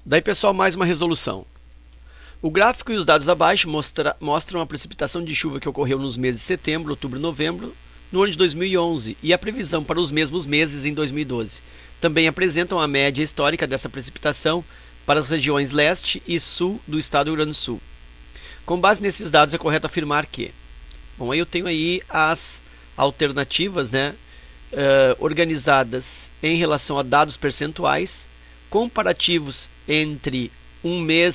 Daí, pessoal, mais uma resolução. O gráfico e os dados abaixo mostram a precipitação de chuva que ocorreu nos meses de setembro, outubro e novembro no ano de 2011 e a previsão para os mesmos meses em 2012. Também apresentam a média histórica dessa precipitação para as regiões leste e sul do estado do Rio Grande do Sul. Com base nesses dados, é correto afirmar que... Bom, aí eu tenho aí as alternativas, né, organizadas em relação a dados percentuais, comparativos entre um mês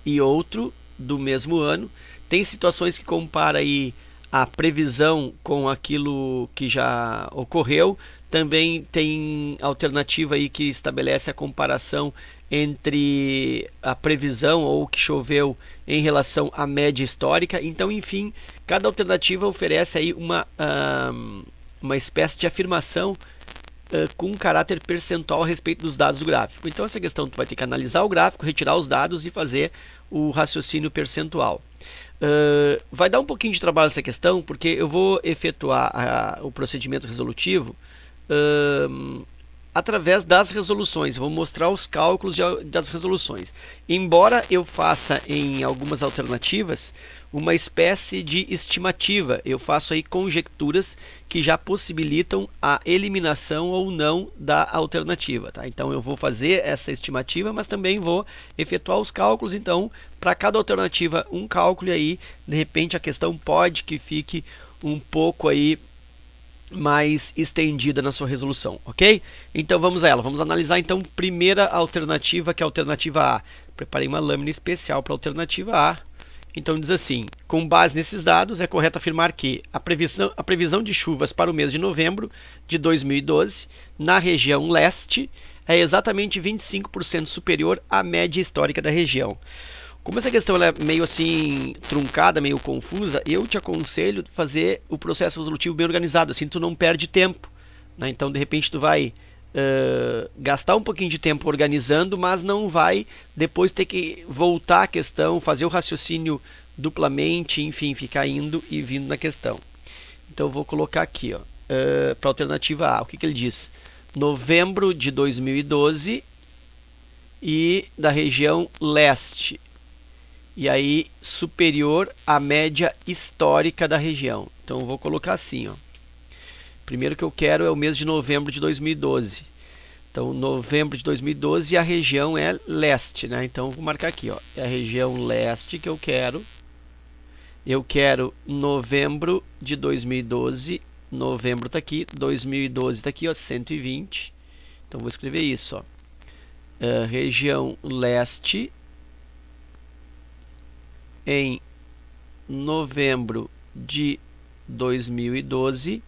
e outro do mesmo ano. Tem situações que compara aí a previsão com aquilo que já ocorreu. Também tem alternativa aí que estabelece a comparação entre a previsão ou o que choveu em relação à média histórica. Então, enfim, cada alternativa oferece aí uma espécie de afirmação com um caráter percentual a respeito dos dados do gráfico. Então, essa questão tu vai ter que analisar o gráfico, retirar os dados e fazer o raciocínio percentual. Vai dar um pouquinho de trabalho essa questão, porque eu vou efetuar o procedimento resolutivo através das resoluções. Vou mostrar os cálculos das resoluções. Embora eu faça em algumas alternativas uma espécie de estimativa, eu faço aí conjecturas que já possibilitam a eliminação ou não da alternativa, tá? Então eu vou fazer essa estimativa, mas também vou efetuar os cálculos. Então, para cada alternativa um cálculo, e aí de repente a questão pode que fique um pouco aí mais estendida na sua resolução, ok? Então vamos a ela. Vamos analisar então a primeira alternativa, que é a alternativa A. Preparei uma lâmina especial para a alternativa A. Então diz assim: com base nesses dados, é correto afirmar que a previsão de chuvas para o mês de novembro de 2012 na região leste é exatamente 25% superior à média histórica da região. Como essa questão ela é meio assim truncada, meio confusa, eu te aconselho fazer o processo resolutivo bem organizado, assim tu não perde tempo, né? Então de repente tu vai gastar um pouquinho de tempo organizando, mas não vai depois ter que voltar à questão, fazer o raciocínio duplamente, enfim, ficar indo e vindo na questão. Então eu vou colocar aqui, para a alternativa A, o que ele diz? Novembro de 2012 e da região leste. E aí, superior à média histórica da região. Então eu vou colocar assim, ó. Primeiro que eu quero é o mês de novembro de 2012. Então, novembro de 2012 e a região é leste, né? Então, eu vou marcar aqui, ó. É a região leste que eu quero. Eu quero novembro de 2012. Novembro está aqui. 2012 está aqui, ó. 120. Então, vou escrever isso, ó. Região leste em novembro de 2012.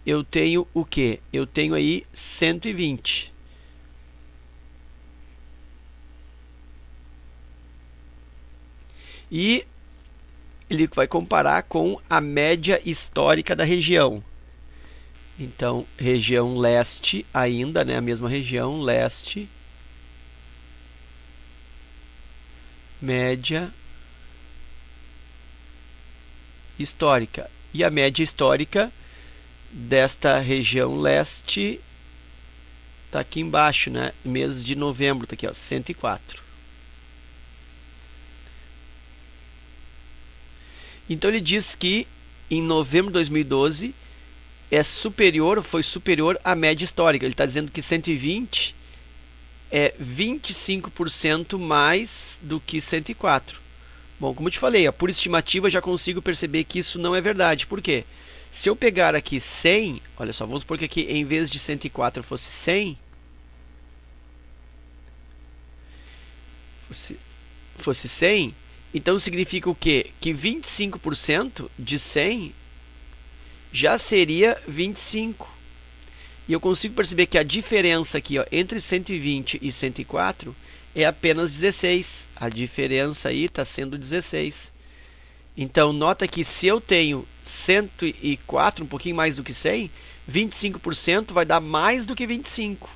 Eu tenho o que? Eu tenho aí 120. E ele vai comparar com a média histórica da região. Então, região leste ainda, né? A mesma região, leste. Média histórica. E a média histórica desta região leste está aqui embaixo, né? Mês de novembro, está aqui, ó, 104. Então ele diz que em novembro de 2012 foi superior à média histórica. Ele está dizendo que 120 é 25% mais do que 104. Bom, como eu te falei, por estimativa já consigo perceber que isso não é verdade. Por quê? Se eu pegar aqui 100, olha só, vamos supor que aqui em vez de 104 fosse 100, fosse 100, então significa o quê? Que 25% de 100 já seria 25. E eu consigo perceber que a diferença aqui, ó, entre 120 e 104 é apenas 16. A diferença aí está sendo 16. Então, nota que se eu tenho 104, um pouquinho mais do que 100, 25% vai dar mais do que 25.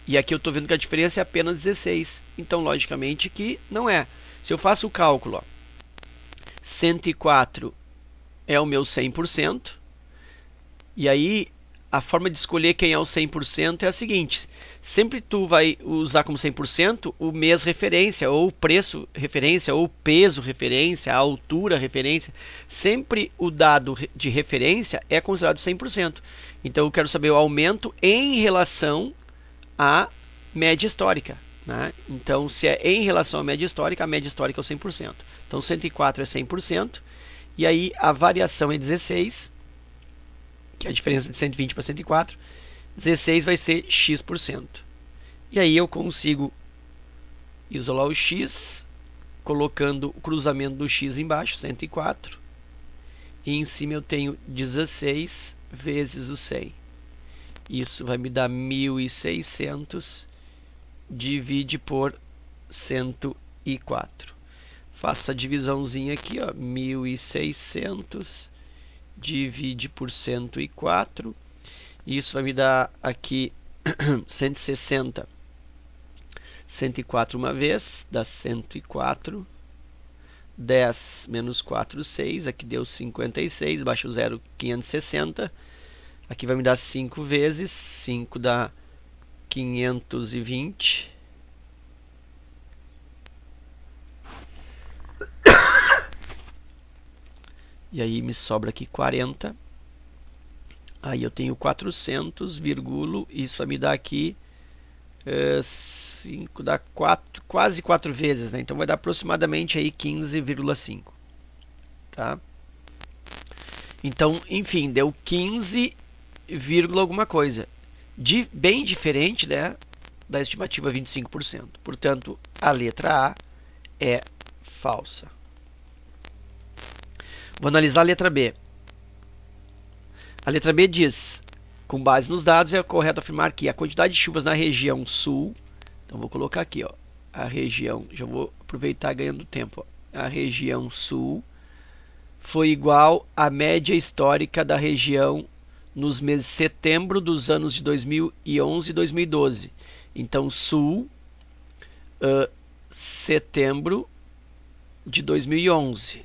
E aqui eu estou vendo que a diferença é apenas 16. Então, logicamente que não é. Se eu faço o cálculo, ó, 104 é o meu 100%. E aí, a forma de escolher quem é o 100% é a seguinte. sempre tu vai usar como 100% o mês referência, ou o preço referência, ou o peso referência, a altura referência. Sempre o dado de referência é considerado 100%. Então eu quero saber o aumento em relação à média histórica, né? Então se é em relação à média histórica, a média histórica é o 100%. Então 104 é 100%, e aí a variação é 16, que é a diferença de 120 para 104. 16 vai ser x%. E aí eu consigo isolar o x, colocando o cruzamento do x embaixo, 104. E em cima eu tenho 16 vezes o 100. Isso vai me dar 1.600. Divide por 104. Faço a divisãozinha aqui, ó, 1.600 divide por 104. Isso vai me dar aqui 160. 104 uma vez, dá 104. 10 menos 4, 6. Aqui deu 56, baixa o 0, 560. Aqui vai me dar 5 vezes. 5 dá 520. E aí me sobra aqui 40. Aí eu tenho 400, isso vai me dar aqui 5, dá 4, quase 4 vezes, né? Então vai dar aproximadamente aí 15,5, tá? Então, enfim, deu 15, alguma coisa. Bem diferente, né, da estimativa 25%. Portanto, a letra A é falsa. Vou analisar a letra B. A letra B diz, com base nos dados, é correto afirmar que a quantidade de chuvas na região sul, então vou colocar aqui, ó, a região, já vou aproveitar ganhando tempo, ó, a região sul foi igual à média histórica da região nos meses de setembro dos anos de 2011 e 2012. Então, sul, setembro de 2011.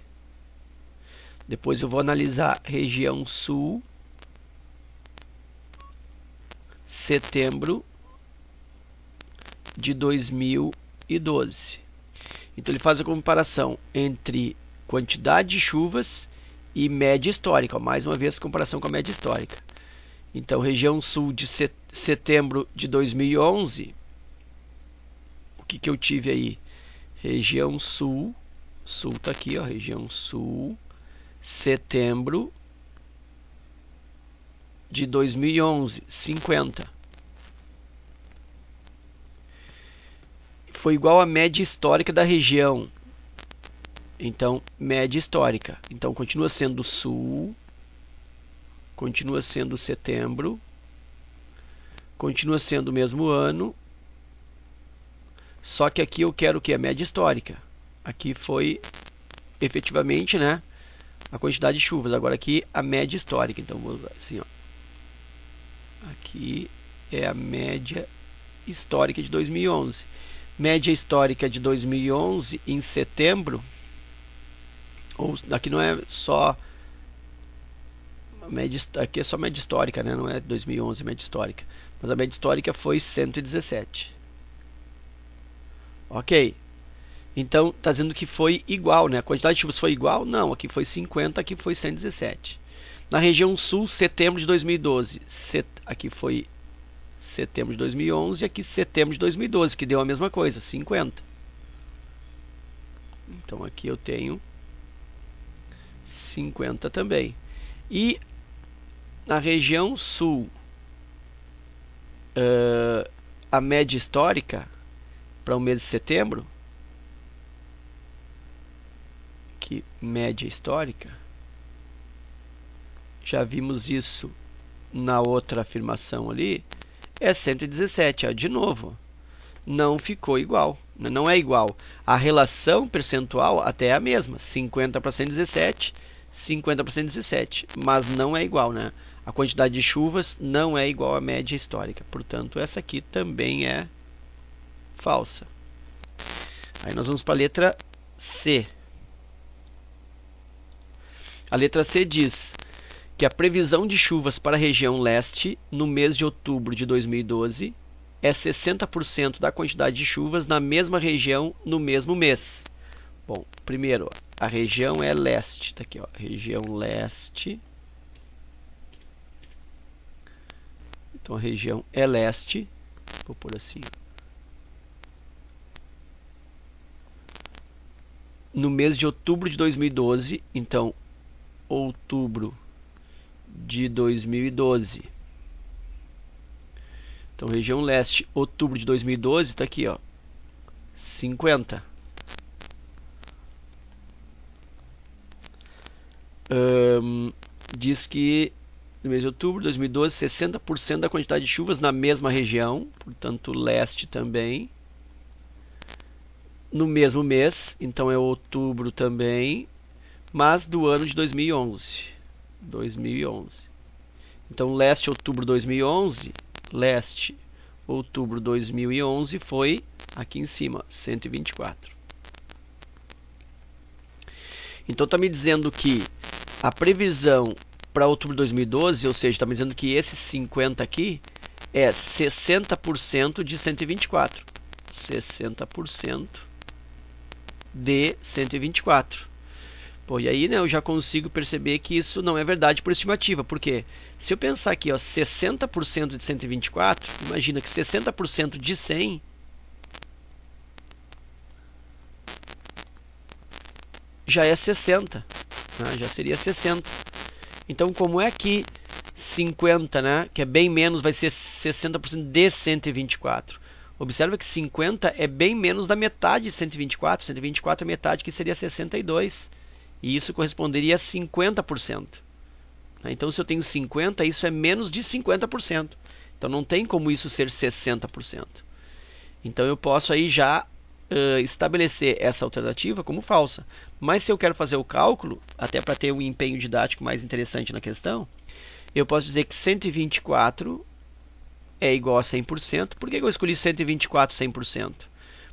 Depois eu vou analisar região sul, setembro de 2012. Então ele faz a comparação entre quantidade de chuvas e média histórica. Mais uma vez, comparação com a média histórica. Então, região sul de setembro de 2011. O que eu tive aí? Região sul. Sul está aqui, ó, região sul. Setembro de 2011, 50. Foi igual à média histórica da região. Então, média histórica. Então, continua sendo sul, continua sendo setembro, continua sendo o mesmo ano, só que aqui eu quero o que? A média histórica. Aqui foi, efetivamente, né, a quantidade de chuvas. Agora aqui, a média histórica. Então, vou usar assim, ó. Aqui é a média histórica de 2011. Média histórica de 2011 em setembro. Ou aqui não é só média, aqui é só média histórica, né? Não é 2011 média histórica, mas a média histórica foi 117. Ok, então está dizendo que foi igual, né? A quantidade de chuvas foi igual? Não, aqui foi 50, aqui foi 117. Na região sul, setembro de 2012, aqui foi setembro de 2011 e aqui setembro de 2012, que deu a mesma coisa, 50. Então aqui eu tenho 50 também. E na região sul, a média histórica para o mês de setembro, que média histórica, já vimos isso na outra afirmação ali, é 117. Ó, de novo, não ficou igual, não é igual. A relação percentual até é a mesma, 50 para 117, 50 para 117, mas não é igual, né? A quantidade de chuvas não é igual à média histórica, portanto essa aqui também é falsa. Aí nós vamos para a letra C. A letra C diz que a previsão de chuvas para a região leste no mês de outubro de 2012 é 60% da quantidade de chuvas na mesma região no mesmo mês. Bom, primeiro, a região é leste, tá aqui, ó, região leste. Então a região é leste, vou pôr assim, no mês de outubro de 2012, então outubro de 2012. Então região leste, outubro de 2012, tá aqui, ó, 50. Diz que no mês de outubro de 2012, 60% da quantidade de chuvas na mesma região, portanto leste também. No mesmo mês, então é outubro também, mas do ano de 2011. 2011. Então leste, outubro 2011, leste, outubro 2011 foi aqui em cima, 124. Então está me dizendo que a previsão para outubro de 2012, ou seja, está me dizendo que esse 50 aqui é 60% de 124. 60% de 124. Pô, e aí, né, eu já consigo perceber que isso não é verdade por estimativa. Por quê? Se eu pensar aqui, ó, 60% de 124, imagina que 60% de 100 já é 60, né? Já seria 60. Então, como é que 50, né, que é bem menos, vai ser 60% de 124? Observa que 50 é bem menos da metade de 124. 124 é metade, que seria 62. E isso corresponderia a 50%. Então, se eu tenho 50, isso é menos de 50%. Então, não tem como isso ser 60%. Então, eu posso aí já estabelecer essa alternativa como falsa. Mas se eu quero fazer o cálculo, até para ter um empenho didático mais interessante na questão, eu posso dizer que 124 é igual a 100%. Por que eu escolhi 124 100%?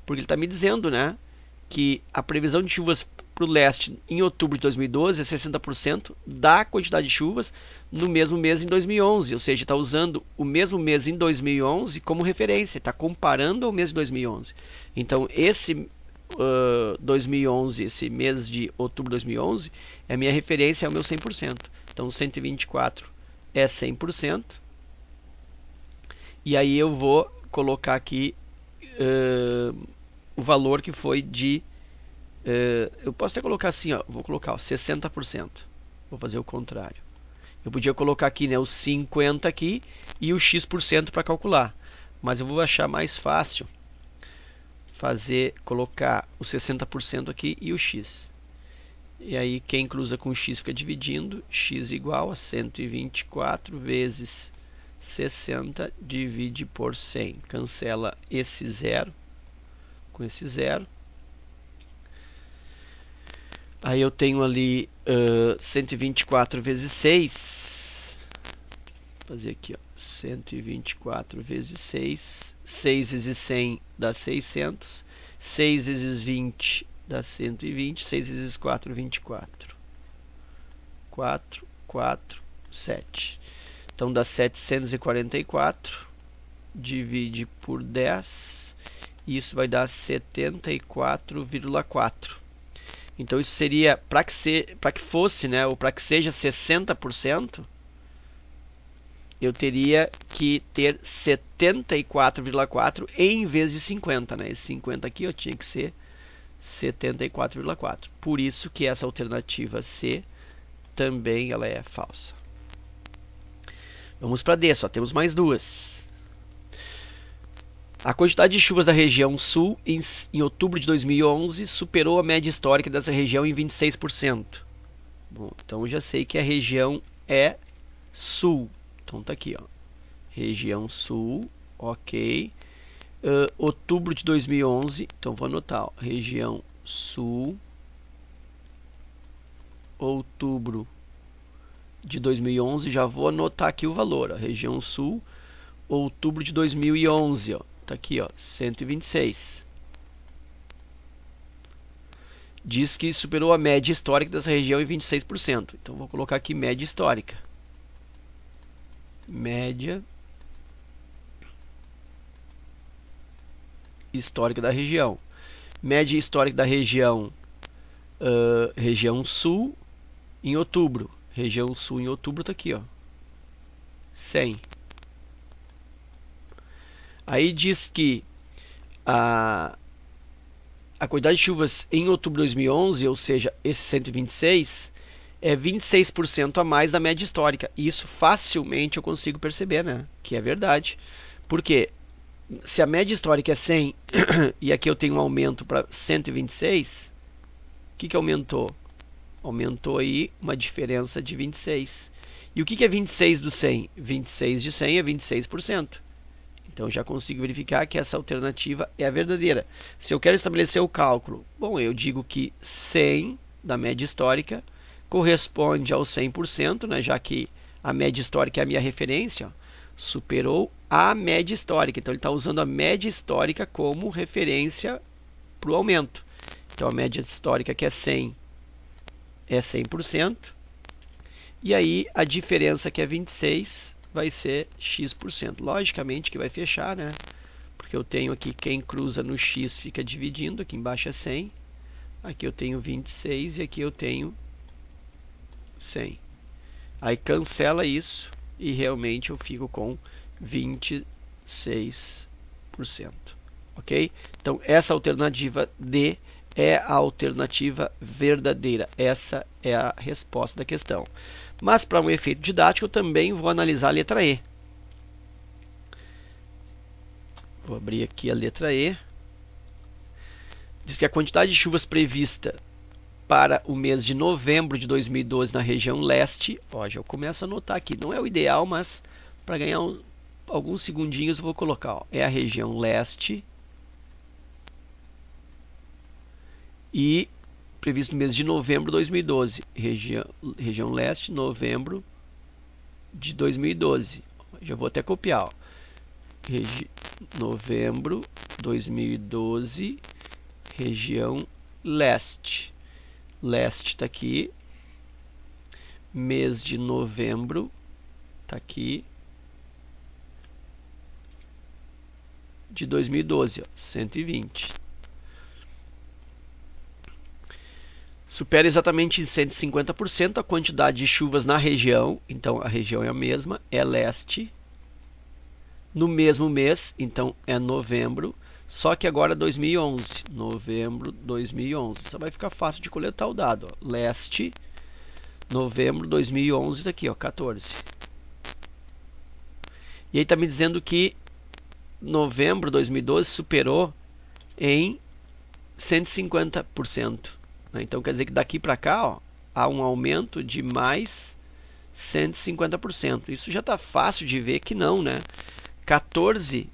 Porque ele está me dizendo, né, que a previsão de chuvas para o leste em outubro de 2012 é 60% da quantidade de chuvas no mesmo mês em 2011. Ou seja, está usando o mesmo mês em 2011 como referência, está comparando ao mês de 2011. Então, esse 2011, esse mês de outubro de 2011, é a minha referência, é o meu 100%. Então, 124 é 100%. E aí eu vou colocar aqui o valor que foi de... eu posso até colocar assim, ó, vou colocar, ó, 60%. Vou fazer o contrário. Eu podia colocar aqui, né, os 50 aqui e o x% para calcular. Mas eu vou achar mais fácil colocar o 60% aqui e o x. E aí quem cruza com x fica dividindo. X igual a 124 vezes 60 divide por 100. Cancela esse zero com esse zero. Aí eu tenho ali 124 vezes 6. Vou fazer aqui, ó, 124 vezes 6. 6 vezes 100 dá 600. 6 vezes 20 dá 120. 6 vezes 4, 24. 4, 4, 7. Então dá 744. Divide por 10. Isso vai dar 74,4. Então isso seria, para que fosse, né, ou para que seja 60%, eu teria que ter 74,4 em vez de 50, né? Esse 50 aqui eu tinha que ser 74,4. Por isso que essa alternativa C também ela é falsa. Vamos para D, só temos mais duas. A quantidade de chuvas da região sul em outubro de 2011 superou a média histórica dessa região em 26%. Bom, então eu já sei que a região é sul. Então tá aqui, ó, região sul, ok. Outubro de 2011, então vou anotar, ó, região sul, outubro de 2011, já vou anotar aqui o valor, ó, região sul, outubro de 2011, ó, tá aqui, ó, 126. Diz que superou a média histórica dessa região em 26%. Então vou colocar aqui média histórica. Média histórica da região. Média histórica da região, região sul, em outubro. Região sul em outubro está aqui, ó, 100. Aí diz que a quantidade de chuvas em outubro de 2011, ou seja, esse 126, é 26% a mais da média histórica. E isso facilmente eu consigo perceber, né? Que é verdade. Porque se a média histórica é 100 e aqui eu tenho um aumento para 126, o que aumentou? Aumentou aí uma diferença de 26. E o que é 26 do 100? 26 de 100 é 26%. Então já consigo verificar que essa alternativa é a verdadeira. Se eu quero estabelecer o cálculo, bom, eu digo que 100 da média histórica corresponde ao 100%, né, já que a média histórica é a minha referência, ó, superou a média histórica. Então ele está usando a média histórica como referência para o aumento. Então a média histórica que é 100 é 100%. E aí a diferença que é 26 vai ser x%. Logicamente que vai fechar, né? Porque eu tenho aqui quem cruza no x fica dividindo. Aqui embaixo é 100. Aqui eu tenho 26 e aqui eu tenho 100. Aí cancela isso e realmente eu fico com 26%. Ok? Então essa alternativa D é a alternativa verdadeira. Essa é a resposta da questão. Mas para um efeito didático eu também vou analisar a letra E. Vou abrir aqui a letra E. Diz que a quantidade de chuvas prevista para o mês de novembro de 2012 na região leste, ó, já eu começo a anotar aqui, não é o ideal, mas para ganhar alguns segundinhos eu vou colocar, ó, é a região leste e previsto no mês de novembro de 2012, região leste, novembro de 2012, já vou até copiar, ó. Novembro 2012, região leste. Leste está aqui, mês de novembro está aqui, de 2012, ó, 120. Supera exatamente em 150% a quantidade de chuvas na região, então a região é a mesma, é leste. No mesmo mês, então é novembro, só que agora 2011, novembro 2011. Só vai ficar fácil de coletar o dado, ó. Leste, novembro 2011, daqui, ó, 14. E aí está me dizendo que novembro 2012 superou em 150%. Né? Então quer dizer que daqui para cá, ó, há um aumento de mais 150%. Isso já está fácil de ver que não, né? 14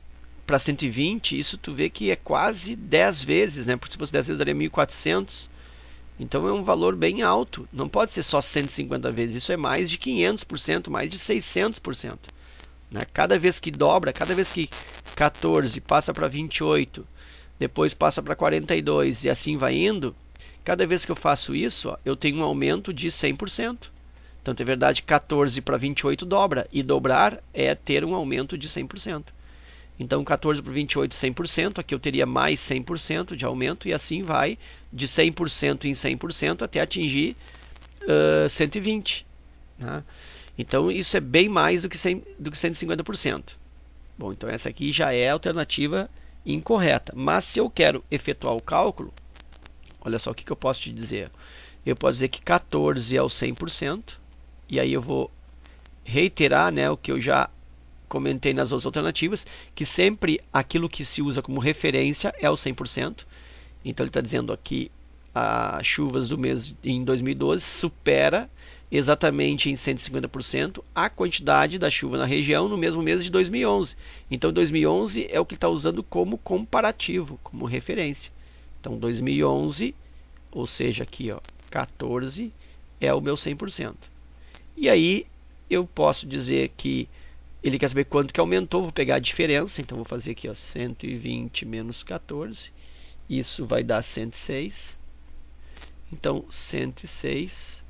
para 120, isso tu vê que é quase 10 vezes, né? Porque se fosse 10 vezes daria 1.400. Então é um valor bem alto. Não pode ser só 150 vezes. Isso é mais de 500%, mais de 600%. Né? Cada vez que dobra, cada vez que 14 passa para 28, depois passa para 42 e assim vai indo, cada vez que eu faço isso, ó, eu tenho um aumento de 100%. Então, é verdade, 14 para 28 dobra. E dobrar é ter um aumento de 100%. Então, 14 para 28, 100%. Aqui eu teria mais 100% de aumento. E assim vai de 100% em 100% até atingir 120%. Né? Então, isso é bem mais do que 150%. Bom, então essa aqui já é a alternativa incorreta. Mas se eu quero efetuar o cálculo, olha só o que eu posso te dizer. Eu posso dizer que 14 é o 100%. E aí eu vou reiterar, né, o que eu já comentei nas outras alternativas, que sempre aquilo que se usa como referência é o 100%. Então ele está dizendo aqui as chuvas do mês em 2012 supera exatamente em 150% a quantidade da chuva na região no mesmo mês de 2011. Então 2011 é o que está usando como comparativo, como referência. Então 2011, ou seja aqui, ó, 14 é o meu 100%. E aí eu posso dizer que ele quer saber quanto que aumentou, vou pegar a diferença, então vou fazer aqui, ó, 120 menos 14, isso vai dar 106, então 106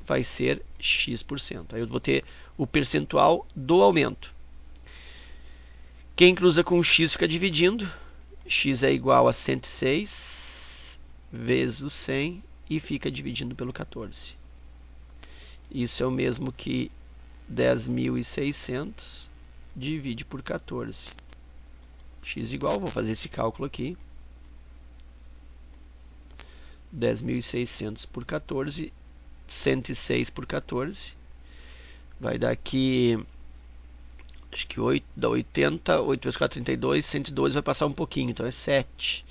vai ser x%, aí eu vou ter o percentual do aumento. Quem cruza com x fica dividindo, x é igual a 106 vezes o 100 e fica dividindo pelo 14. Isso é o mesmo que 10.600 divide por 14. X igual, vou fazer esse cálculo aqui. 10.600 por 14, 106 por 14. Vai dar aqui, acho que 8, dá 80, 8 vezes 4, 32, 112 vai passar um pouquinho, então é 7.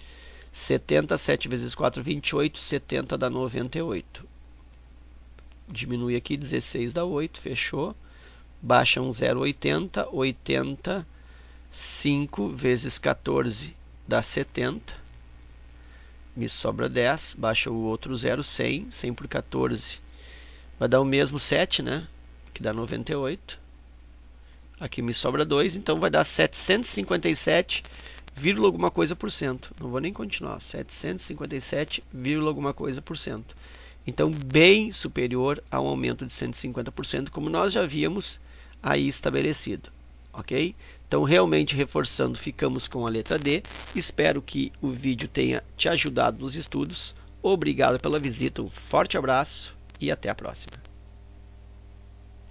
70, 7 vezes 4, 28, 70 dá 98. Diminui aqui, 16 dá 8, fechou. Baixa um 0,80, 80, 5 vezes 14 dá 70. Me sobra 10, baixa o outro 0, 100, 100 por 14. Vai dar o mesmo 7, né? Que dá 98. Aqui me sobra 2, então vai dar 757, alguma coisa por cento. Não vou nem continuar, 757, alguma coisa por cento. Então, bem superior a um aumento de 150%, como nós já havíamos aí estabelecido, ok? Então, realmente reforçando, ficamos com a letra D. Espero que o vídeo tenha te ajudado nos estudos. Obrigado pela visita, um forte abraço e até a próxima.